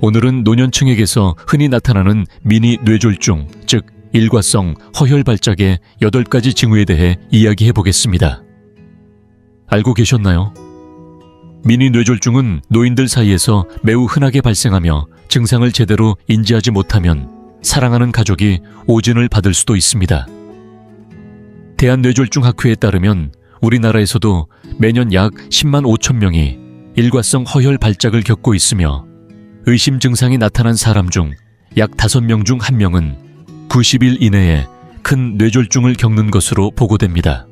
오늘은 노년층에게서 흔히 나타나는 미니 뇌졸중, 즉 일과성 허혈 발작의 8가지 징후에 대해 이야기해 보겠습니다. 알고 계셨나요? 미니 뇌졸중은 노인들 사이에서 매우 흔하게 발생하며 증상을 제대로 인지하지 못하면 사랑하는 가족이 오진을 받을 수도 있습니다. 대한뇌졸중학회에 따르면 우리나라에서도 매년 약 10만 5천 명이 일과성 허혈 발작을 겪고 있으며 의심 증상이 나타난 사람 중 약 5명 중 1명은 90일 이내에 큰 뇌졸중을 겪는 것으로 보고됩니다.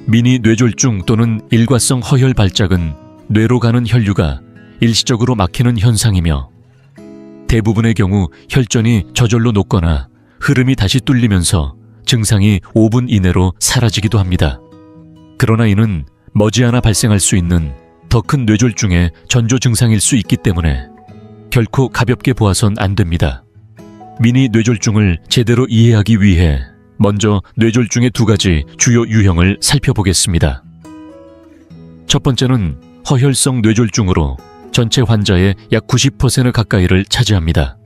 미니 뇌졸중 또는 일과성 허혈 발작은 뇌로 가는 혈류가 일시적으로 막히는 현상이며 대부분의 경우 혈전이 저절로 녹거나 흐름이 다시 뚫리면서 증상이 5분 이내로 사라지기도 합니다. 그러나 이는 머지않아 발생할 수 있는 더 큰 뇌졸중의 전조 증상일 수 있기 때문에 결코 가볍게 보아선 안 됩니다. 미니 뇌졸중을 제대로 이해하기 위해 먼저 뇌졸중의 2가지 주요 유형을 살펴보겠습니다. 첫 번째는 허혈성 뇌졸중으로 전체 환자의 약 90% 가까이를 차지합니다.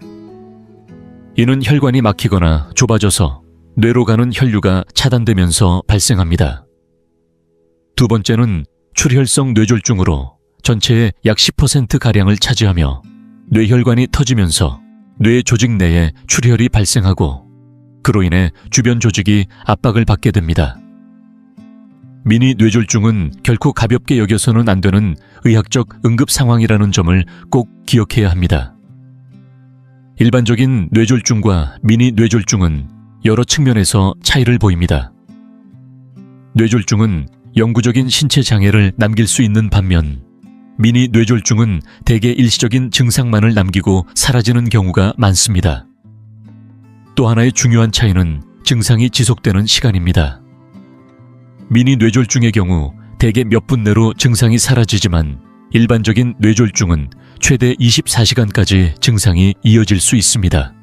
이는 혈관이 막히거나 좁아져서 뇌로 가는 혈류가 차단되면서 발생합니다. 두 번째는 출혈성 뇌졸중으로 전체의 약 10%가량을 차지하며 뇌혈관이 터지면서 뇌 조직 내에 출혈이 발생하고 그로 인해 주변 조직이 압박을 받게 됩니다. 미니 뇌졸중은 결코 가볍게 여겨서는 안 되는 의학적 응급 상황이라는 점을 꼭 기억해야 합니다. 일반적인 뇌졸중과 미니 뇌졸중은 여러 측면에서 차이를 보입니다. 뇌졸중은 영구적인 신체 장애를 남길 수 있는 반면 미니 뇌졸중은 대개 일시적인 증상만을 남기고 사라지는 경우가 많습니다. 또 하나의 중요한 차이는 증상이 지속되는 시간입니다. 미니 뇌졸중의 경우 대개 몇 분 내로 증상이 사라지지만 일반적인 뇌졸중은 최대 24시간까지 증상이 이어질 수 있습니다.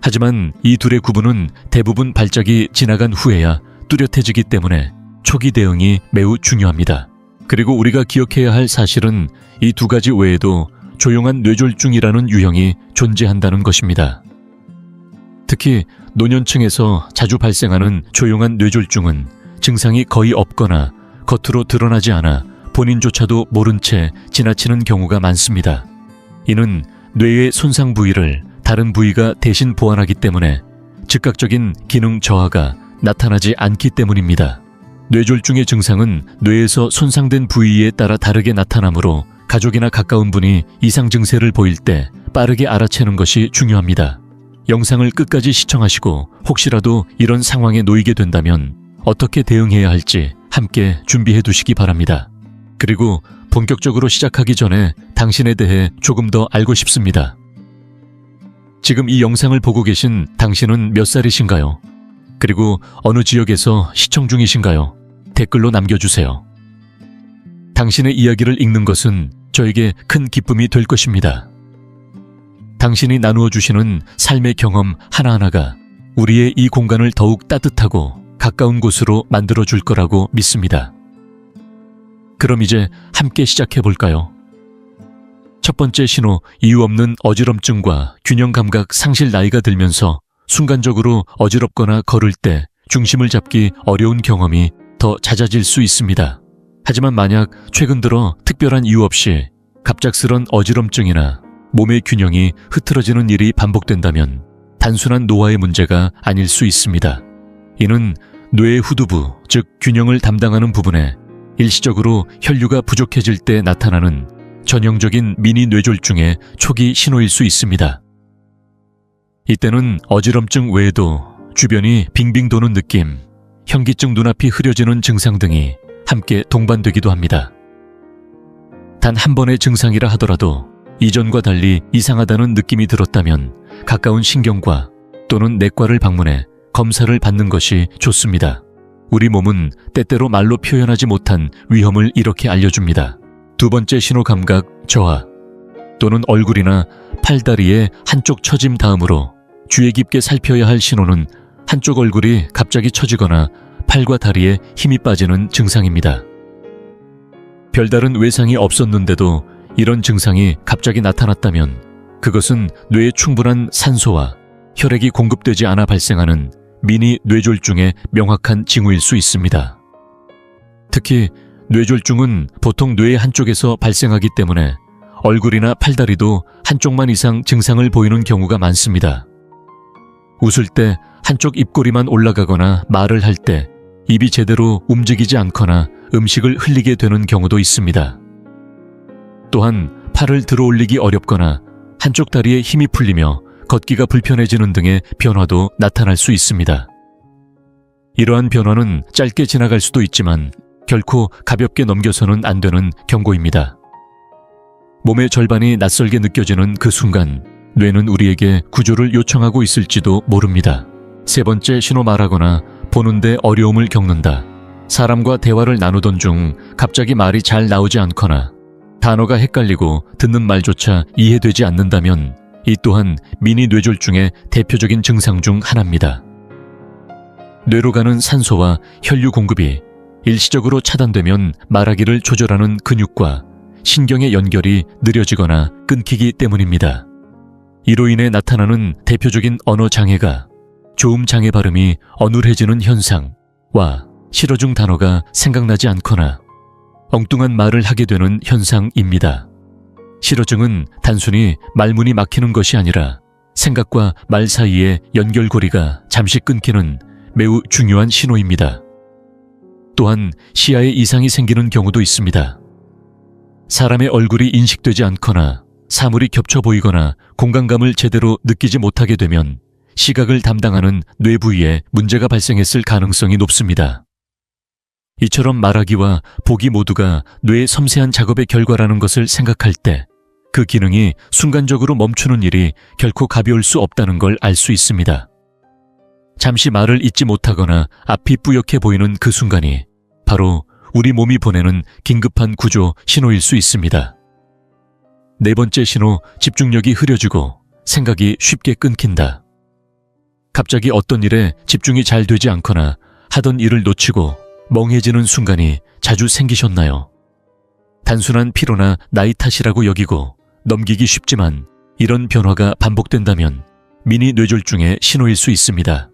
하지만 이 둘의 구분은 대부분 발작이 지나간 후에야 뚜렷해지기 때문에 초기 대응이 매우 중요합니다. 그리고 우리가 기억해야 할 사실은 이 2가지 외에도 조용한 뇌졸중이라는 유형이 존재한다는 것입니다. 특히 노년층에서 자주 발생하는 조용한 뇌졸중은 증상이 거의 없거나 겉으로 드러나지 않아 본인조차도 모른 채 지나치는 경우가 많습니다. 이는 뇌의 손상 부위를 다른 부위가 대신 보완하기 때문에 즉각적인 기능 저하가 나타나지 않기 때문입니다. 뇌졸중의 증상은 뇌에서 손상된 부위에 따라 다르게 나타나므로 가족이나 가까운 분이 이상 증세를 보일 때 빠르게 알아채는 것이 중요합니다. 영상을 끝까지 시청하시고 혹시라도 이런 상황에 놓이게 된다면 어떻게 대응해야 할지 함께 준비해 두시기 바랍니다. 그리고 본격적으로 시작하기 전에 당신에 대해 조금 더 알고 싶습니다. 지금 이 영상을 보고 계신 당신은 몇 살이신가요? 그리고 어느 지역에서 시청 중이신가요? 댓글로 남겨주세요. 당신의 이야기를 읽는 것은 저에게 큰 기쁨이 될 것입니다. 당신이 나누어 주시는 삶의 경험 하나하나가 우리의 이 공간을 더욱 따뜻하고 가까운 곳으로 만들어 줄 거라고 믿습니다. 그럼 이제 함께 시작해 볼까요? 첫 번째 신호, 이유 없는 어지럼증과 균형 감각 상실. 나이가 들면서 순간적으로 어지럽거나 걸을 때 중심을 잡기 어려운 경험이 더 잦아질 수 있습니다. 하지만 만약 최근 들어 특별한 이유 없이 갑작스런 어지럼증이나 몸의 균형이 흐트러지는 일이 반복된다면 단순한 노화의 문제가 아닐 수 있습니다. 이는 뇌의 후두부, 즉 균형을 담당하는 부분에 일시적으로 혈류가 부족해질 때 나타나는 전형적인 미니 뇌졸중의 초기 신호일 수 있습니다. 이때는 어지럼증 외에도 주변이 빙빙 도는 느낌, 현기증, 눈앞이 흐려지는 증상 등이 함께 동반되기도 합니다. 단 한 번의 증상이라 하더라도 이전과 달리 이상하다는 느낌이 들었다면 가까운 신경과 또는 내과를 방문해 검사를 받는 것이 좋습니다. 우리 몸은 때때로 말로 표현하지 못한 위험을 이렇게 알려줍니다. 두 번째 신호, 감각 저하 또는 얼굴이나 팔다리의 한쪽 처짐. 다음으로 주의 깊게 살펴야 할 신호는 한쪽 얼굴이 갑자기 처지거나 팔과 다리에 힘이 빠지는 증상입니다. 별다른 외상이 없었는데도 이런 증상이 갑자기 나타났다면 그것은 뇌에 충분한 산소와 혈액이 공급되지 않아 발생하는 미니 뇌졸중의 명확한 징후일 수 있습니다. 특히 뇌졸중은 보통 뇌의 한쪽에서 발생하기 때문에 얼굴이나 팔다리도 한쪽만 이상 증상을 보이는 경우가 많습니다. 웃을 때 한쪽 입꼬리만 올라가거나 말을 할 때 입이 제대로 움직이지 않거나 음식을 흘리게 되는 경우도 있습니다. 또한 팔을 들어 올리기 어렵거나 한쪽 다리에 힘이 풀리며 걷기가 불편해지는 등의 변화도 나타날 수 있습니다. 이러한 변화는 짧게 지나갈 수도 있지만 결코 가볍게 넘겨서는 안 되는 경고입니다. 몸의 절반이 낯설게 느껴지는 그 순간 뇌는 우리에게 구조를 요청하고 있을지도 모릅니다. 세 번째, 신호 말하거나 보는데 어려움을 겪는다. 사람과 대화를 나누던 중 갑자기 말이 잘 나오지 않거나 단어가 헷갈리고 듣는 말조차 이해되지 않는다면 이 또한 미니 뇌졸중의 대표적인 증상 중 하나입니다. 뇌로 가는 산소와 혈류 공급이 일시적으로 차단되면 말하기를 조절하는 근육과 신경의 연결이 느려지거나 끊기기 때문입니다. 이로 인해 나타나는 대표적인 언어 장애가 조음 장애 발음이 어눌해지는 현상과 실어 중 단어가 생각나지 않거나 엉뚱한 말을 하게 되는 현상입니다. 실어증은 단순히 말문이 막히는 것이 아니라 생각과 말 사이의 연결고리가 잠시 끊기는 매우 중요한 신호입니다. 또한 시야에 이상이 생기는 경우도 있습니다. 사람의 얼굴이 인식되지 않거나 사물이 겹쳐 보이거나 공간감을 제대로 느끼지 못하게 되면 시각을 담당하는 뇌 부위에 문제가 발생했을 가능성이 높습니다. 이처럼 말하기와 보기 모두가 뇌의 섬세한 작업의 결과라는 것을 생각할 때 그 기능이 순간적으로 멈추는 일이 결코 가벼울 수 없다는 걸 알 수 있습니다. 잠시 말을 잇지 못하거나 앞이 뿌옇게 보이는 그 순간이 바로 우리 몸이 보내는 긴급한 구조 신호일 수 있습니다. 네 번째 신호, 집중력이 흐려지고 생각이 쉽게 끊긴다. 갑자기 어떤 일에 집중이 잘 되지 않거나 하던 일을 놓치고 멍해지는 순간이 자주 생기셨나요? 단순한 피로나 나이 탓이라고 여기고 넘기기 쉽지만 이런 변화가 반복된다면 미니 뇌졸중의 신호일 수 있습니다.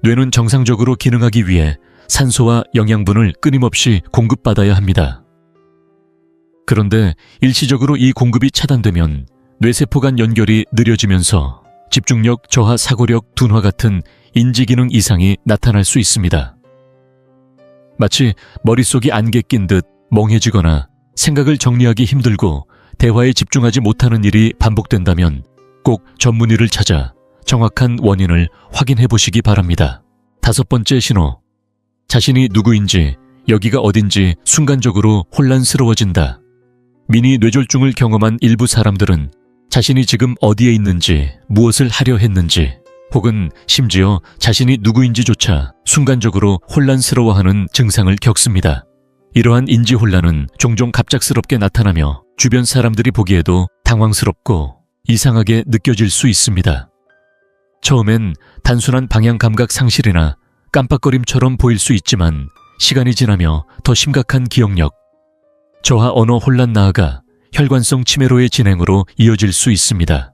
뇌는 정상적으로 기능하기 위해 산소와 영양분을 끊임없이 공급받아야 합니다. 그런데 일시적으로 이 공급이 차단되면 뇌세포 간 연결이 느려지면서 집중력 저하, 사고력 둔화 같은 인지기능 이상이 나타날 수 있습니다. 마치 머릿속이 안개 낀 듯 멍해지거나 생각을 정리하기 힘들고 대화에 집중하지 못하는 일이 반복된다면 꼭 전문의를 찾아 정확한 원인을 확인해 보시기 바랍니다. 다섯 번째 신호, 자신이 누구인지, 여기가 어딘지 순간적으로 혼란스러워진다. 미니 뇌졸중을 경험한 일부 사람들은 자신이 지금 어디에 있는지, 무엇을 하려 했는지, 혹은 심지어 자신이 누구인지조차 순간적으로 혼란스러워하는 증상을 겪습니다. 이러한 인지 혼란은 종종 갑작스럽게 나타나며 주변 사람들이 보기에도 당황스럽고 이상하게 느껴질 수 있습니다. 처음엔 단순한 방향 감각 상실이나 깜빡거림처럼 보일 수 있지만 시간이 지나며 더 심각한 기억력, 저하 언어 혼란 나아가 혈관성 치매로의 진행으로 이어질 수 있습니다.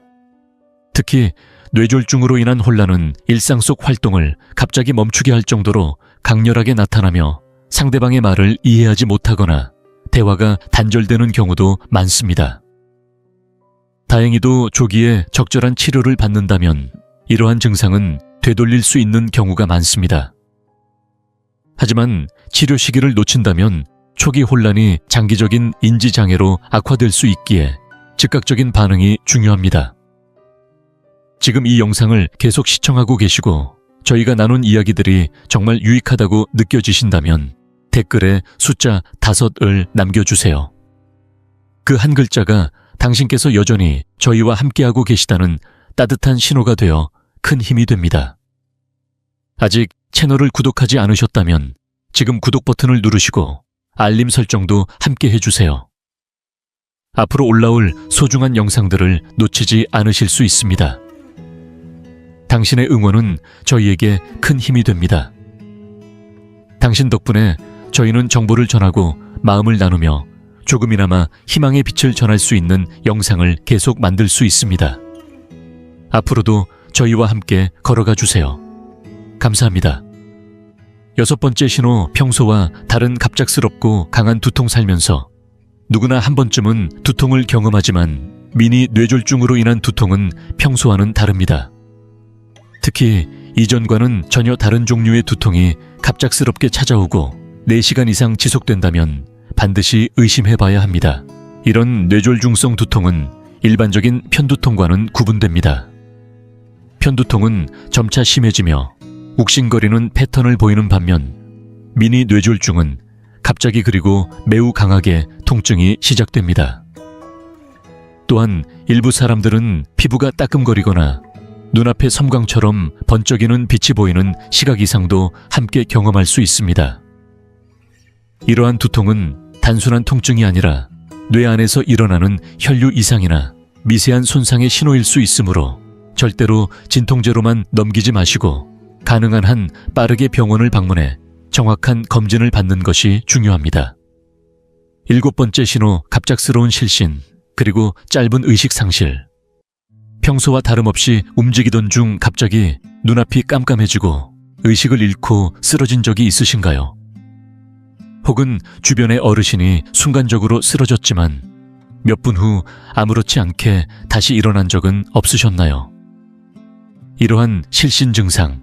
특히 뇌졸중으로 인한 혼란은 일상 속 활동을 갑자기 멈추게 할 정도로 강렬하게 나타나며 상대방의 말을 이해하지 못하거나 대화가 단절되는 경우도 많습니다. 다행히도 조기에 적절한 치료를 받는다면 이러한 증상은 되돌릴 수 있는 경우가 많습니다. 하지만 치료 시기를 놓친다면 초기 혼란이 장기적인 인지장애로 악화될 수 있기에 즉각적인 반응이 중요합니다. 지금 이 영상을 계속 시청하고 계시고 저희가 나눈 이야기들이 정말 유익하다고 느껴지신다면 댓글에 숫자 5을 남겨주세요. 그 한 글자가 당신께서 여전히 저희와 함께하고 계시다는 따뜻한 신호가 되어 큰 힘이 됩니다. 아직 채널을 구독하지 않으셨다면 지금 구독 버튼을 누르시고 알림 설정도 함께 해주세요. 앞으로 올라올 소중한 영상들을 놓치지 않으실 수 있습니다. 당신의 응원은 저희에게 큰 힘이 됩니다. 당신 덕분에 저희는 정보를 전하고 마음을 나누며 조금이나마 희망의 빛을 전할 수 있는 영상을 계속 만들 수 있습니다. 앞으로도 저희와 함께 걸어가 주세요. 감사합니다. 6번째 신호, 평소와 다른 갑작스럽고 강한 두통. 살면서 누구나 한 번쯤은 두통을 경험하지만 미니 뇌졸중으로 인한 두통은 평소와는 다릅니다. 특히 이전과는 전혀 다른 종류의 두통이 갑작스럽게 찾아오고 4시간 이상 지속된다면 반드시 의심해봐야 합니다. 이런 뇌졸중성 두통은 일반적인 편두통과는 구분됩니다. 편두통은 점차 심해지며 욱신거리는 패턴을 보이는 반면 미니 뇌졸중은 갑자기 그리고 매우 강하게 통증이 시작됩니다. 또한 일부 사람들은 피부가 따끔거리거나 눈앞에 섬광처럼 번쩍이는 빛이 보이는 시각 이상도 함께 경험할 수 있습니다. 이러한 두통은 단순한 통증이 아니라 뇌 안에서 일어나는 혈류 이상이나 미세한 손상의 신호일 수 있으므로 절대로 진통제로만 넘기지 마시고 가능한 한 빠르게 병원을 방문해 정확한 검진을 받는 것이 중요합니다. 7번째 신호, 갑작스러운 실신, 그리고 짧은 의식 상실. 평소와 다름없이 움직이던 중 갑자기 눈앞이 깜깜해지고 의식을 잃고 쓰러진 적이 있으신가요? 혹은 주변의 어르신이 순간적으로 쓰러졌지만 몇 분 후 아무렇지 않게 다시 일어난 적은 없으셨나요? 이러한 실신 증상,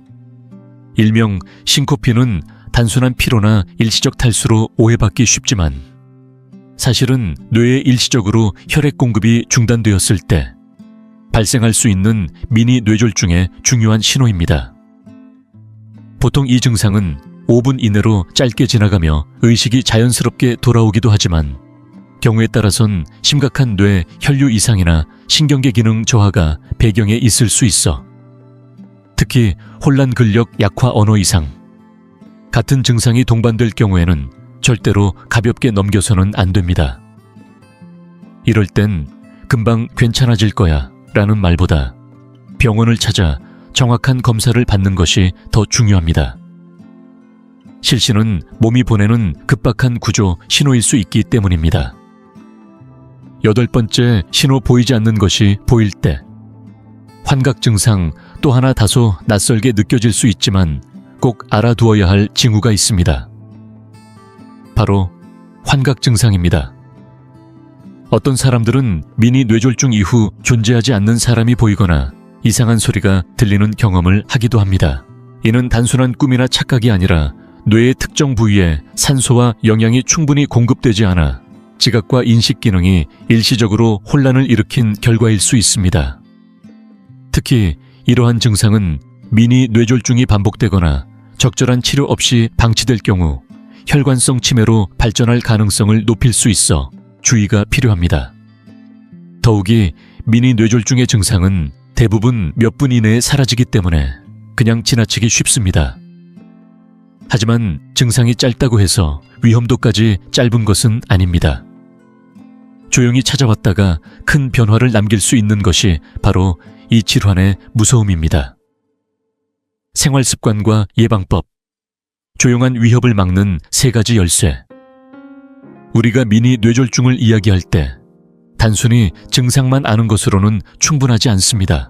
일명 싱코피는 단순한 피로나 일시적 탈수로 오해받기 쉽지만 사실은 뇌에 일시적으로 혈액 공급이 중단되었을 때 발생할 수 있는 미니 뇌졸중의 중요한 신호입니다. 보통 이 증상은 5분 이내로 짧게 지나가며 의식이 자연스럽게 돌아오기도 하지만 경우에 따라선 심각한 뇌 혈류 이상이나 신경계 기능 저하가 배경에 있을 수 있어 특히 혼란 근력 약화 언어 이상 같은 증상이 동반될 경우에는 절대로 가볍게 넘겨서는 안 됩니다. 이럴 땐 금방 괜찮아질 거야 라는 말보다 병원을 찾아 정확한 검사를 받는 것이 더 중요합니다. 실신은 몸이 보내는 급박한 구조 신호일 수 있기 때문입니다. 8번째 신호, 보이지 않는 것이 보일 때. 환각 증상 또 하나 다소 낯설게 느껴질 수 있지만 꼭 알아두어야 할 징후가 있습니다. 바로 환각 증상입니다. 어떤 사람들은 미니 뇌졸중 이후 존재하지 않는 사람이 보이거나 이상한 소리가 들리는 경험을 하기도 합니다. 이는 단순한 꿈이나 착각이 아니라 뇌의 특정 부위에 산소와 영양이 충분히 공급되지 않아 지각과 인식 기능이 일시적으로 혼란을 일으킨 결과일 수 있습니다. 특히 이러한 증상은 미니 뇌졸중이 반복되거나 적절한 치료 없이 방치될 경우 혈관성 치매로 발전할 가능성을 높일 수 있어 주의가 필요합니다. 더욱이 미니 뇌졸중의 증상은 대부분 몇 분 이내에 사라지기 때문에 그냥 지나치기 쉽습니다. 하지만 증상이 짧다고 해서 위험도까지 짧은 것은 아닙니다. 조용히 찾아왔다가 큰 변화를 남길 수 있는 것이 바로 이 질환의 무서움입니다. 생활습관과 예방법, 조용한 위협을 막는 3가지 열쇠. 우리가 미니 뇌졸중을 이야기할 때 단순히 증상만 아는 것으로는 충분하지 않습니다.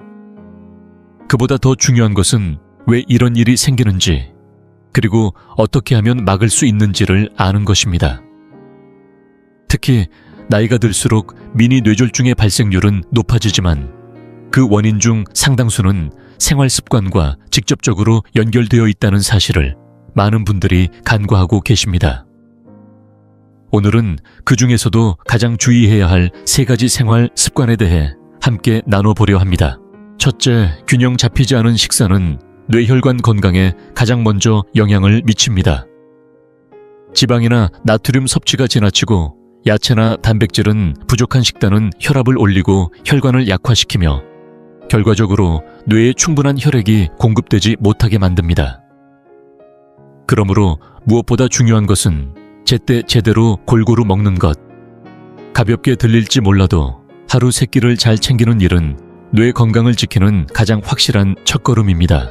그보다 더 중요한 것은 왜 이런 일이 생기는지, 그리고 어떻게 하면 막을 수 있는지를 아는 것입니다. 특히 나이가 들수록 미니 뇌졸중의 발생률은 높아지지만 그 원인 중 상당수는 생활 습관과 직접적으로 연결되어 있다는 사실을 많은 분들이 간과하고 계십니다. 오늘은 그 중에서도 가장 주의해야 할 3가지 생활 습관에 대해 함께 나눠보려 합니다. 첫째, 균형 잡히지 않은 식사는 뇌혈관 건강에 가장 먼저 영향을 미칩니다. 지방이나 나트륨 섭취가 지나치고 야채나 단백질은 부족한 식단은 혈압을 올리고 혈관을 약화시키며 결과적으로 뇌에 충분한 혈액이 공급되지 못하게 만듭니다. 그러므로 무엇보다 중요한 것은 제때 제대로 골고루 먹는 것. 가볍게 들릴지 몰라도 하루 3끼를 잘 챙기는 일은 뇌 건강을 지키는 가장 확실한 첫걸음입니다.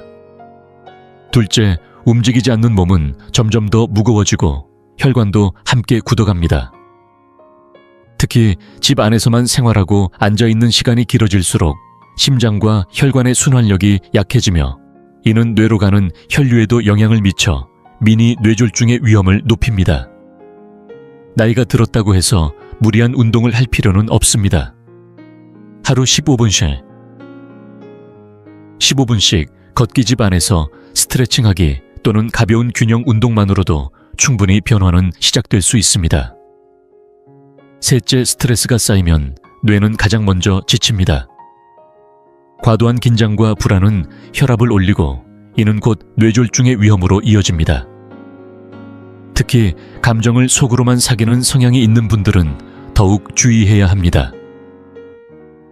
둘째, 움직이지 않는 몸은 점점 더 무거워지고 혈관도 함께 굳어갑니다. 특히 집 안에서만 생활하고 앉아있는 시간이 길어질수록 심장과 혈관의 순환력이 약해지며 이는 뇌로 가는 혈류에도 영향을 미쳐 미니 뇌졸중의 위험을 높입니다. 나이가 들었다고 해서 무리한 운동을 할 필요는 없습니다. 하루 15분씩 걷기 집 안에서 스트레칭하기 또는 가벼운 균형 운동만으로도 충분히 변화는 시작될 수 있습니다. 셋째, 스트레스가 쌓이면 뇌는 가장 먼저 지칩니다. 과도한 긴장과 불안은 혈압을 올리고 이는 곧 뇌졸중의 위험으로 이어집니다. 특히 감정을 속으로만 사귀는 성향이 있는 분들은 더욱 주의해야 합니다.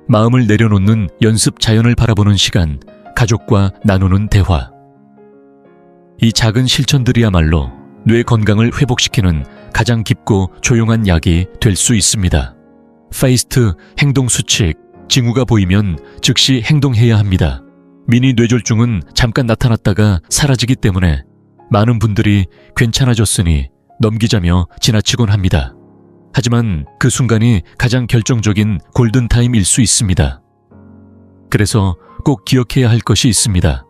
마음을 내려놓는 연습, 자연을 바라보는 시간, 가족과 나누는 대화. 이 작은 실천들이야말로 뇌 건강을 회복시키는 가장 깊고 조용한 약이 될 수 있습니다. 페이스트, 행동 수칙. 징후가 보이면 즉시 행동해야 합니다. 미니 뇌졸중은 잠깐 나타났다가 사라지기 때문에 많은 분들이 괜찮아졌으니 넘기자며 지나치곤 합니다. 하지만 그 순간이 가장 결정적인 골든타임일 수 있습니다. 그래서 꼭 기억해야 할 것이 있습니다.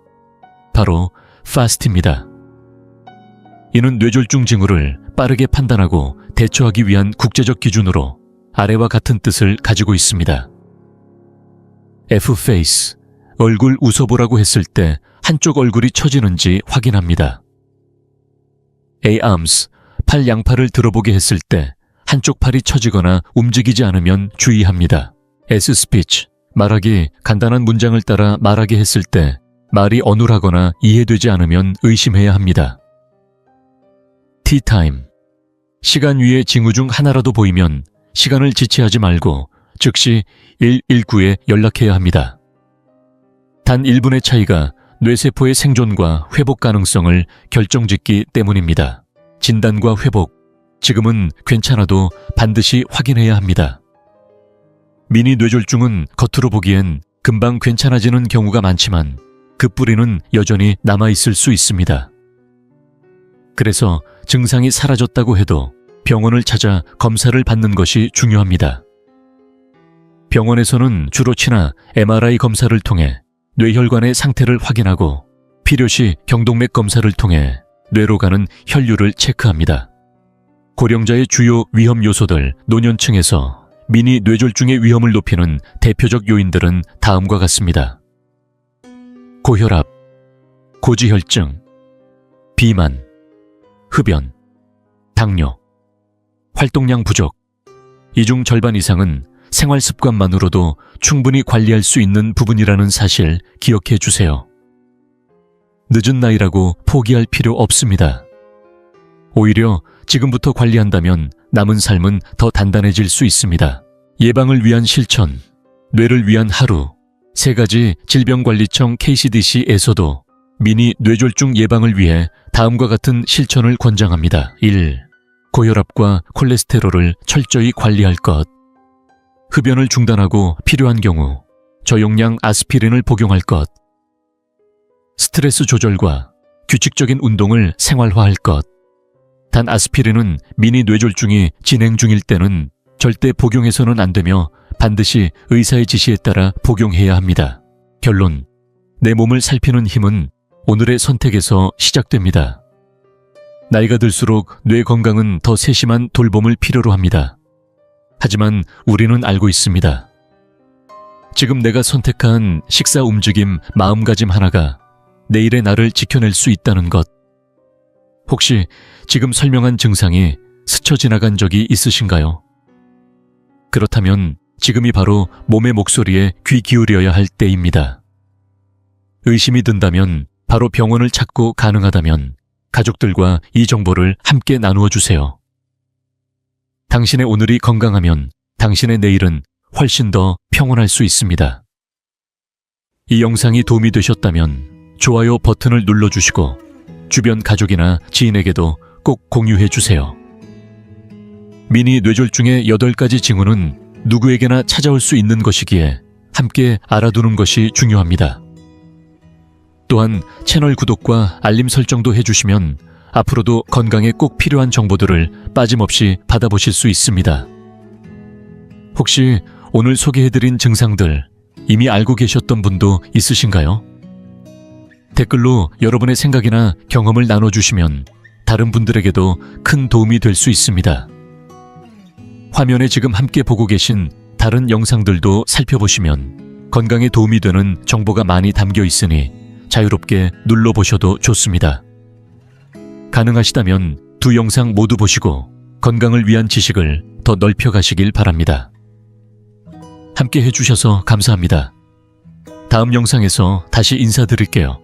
바로 FAST입니다. 이는 뇌졸중 징후를 빠르게 판단하고 대처하기 위한 국제적 기준으로 아래와 같은 뜻을 가지고 있습니다. F-face, 얼굴 웃어보라고 했을 때 한쪽 얼굴이 처지는지 확인합니다. A-arms, 팔 양팔을 들어보게 했을 때 한쪽 팔이 처지거나 움직이지 않으면 주의합니다. S-speech, 말하기, 간단한 문장을 따라 말하게 했을 때 말이 어눌하거나 이해되지 않으면 의심해야 합니다. T-time, 시간 위에 징후 중 하나라도 보이면 시간을 지체하지 말고 즉시 119에 연락해야 합니다. 단 1분의 차이가 뇌세포의 생존과 회복 가능성을 결정짓기 때문입니다. 진단과 회복, 지금은 괜찮아도 반드시 확인해야 합니다. 미니 뇌졸중은 겉으로 보기엔 금방 괜찮아지는 경우가 많지만 그 뿌리는 여전히 남아있을 수 있습니다. 그래서 증상이 사라졌다고 해도 병원을 찾아 검사를 받는 것이 중요합니다. 병원에서는 주로 치나 MRI 검사를 통해 뇌혈관의 상태를 확인하고 필요시 경동맥 검사를 통해 뇌로 가는 혈류를 체크합니다. 고령자의 주요 위험 요소들, 노년층에서 미니 뇌졸중의 위험을 높이는 대표적 요인들은 다음과 같습니다. 고혈압, 고지혈증, 비만, 흡연, 당뇨, 활동량 부족. 이 중 절반 이상은 생활 습관만으로도 충분히 관리할 수 있는 부분이라는 사실 기억해 주세요. 늦은 나이라고 포기할 필요 없습니다. 오히려 지금부터 관리한다면 남은 삶은 더 단단해질 수 있습니다. 예방을 위한 실천, 뇌를 위한 하루. 3가지 질병관리청 KCDC에서도 미니 뇌졸중 예방을 위해 다음과 같은 실천을 권장합니다. 1. 고혈압과 콜레스테롤을 철저히 관리할 것. 흡연을 중단하고 필요한 경우 저용량 아스피린을 복용할 것. 스트레스 조절과 규칙적인 운동을 생활화할 것. 단 아스피린은 미니 뇌졸중이 진행 중일 때는 절대 복용해서는 안 되며 반드시 의사의 지시에 따라 복용해야 합니다. 결론, 내 몸을 살피는 힘은 오늘의 선택에서 시작됩니다. 나이가 들수록 뇌 건강은 더 세심한 돌봄을 필요로 합니다. 하지만 우리는 알고 있습니다. 지금 내가 선택한 식사 움직임, 마음가짐 하나가 내일의 나를 지켜낼 수 있다는 것. 혹시 지금 설명한 증상이 스쳐 지나간 적이 있으신가요? 그렇다면 지금이 바로 몸의 목소리에 귀 기울여야 할 때입니다. 의심이 든다면 바로 병원을 찾고 가능하다면 가족들과 이 정보를 함께 나누어 주세요. 당신의 오늘이 건강하면 당신의 내일은 훨씬 더 평온할 수 있습니다. 이 영상이 도움이 되셨다면 좋아요 버튼을 눌러주시고 주변 가족이나 지인에게도 꼭 공유해 주세요. 미니 뇌졸중의 8가지 징후는 누구에게나 찾아올 수 있는 것이기에 함께 알아두는 것이 중요합니다. 또한 채널 구독과 알림 설정도 해주시면 앞으로도 건강에 꼭 필요한 정보들을 빠짐없이 받아보실 수 있습니다. 혹시 오늘 소개해드린 증상들 이미 알고 계셨던 분도 있으신가요? 댓글로 여러분의 생각이나 경험을 나눠주시면 다른 분들에게도 큰 도움이 될 수 있습니다. 화면에 지금 함께 보고 계신 다른 영상들도 살펴보시면 건강에 도움이 되는 정보가 많이 담겨 있으니 자유롭게 눌러보셔도 좋습니다. 가능하시다면 두 영상 모두 보시고 건강을 위한 지식을 더 넓혀가시길 바랍니다. 함께 해주셔서 감사합니다. 다음 영상에서 다시 인사드릴게요.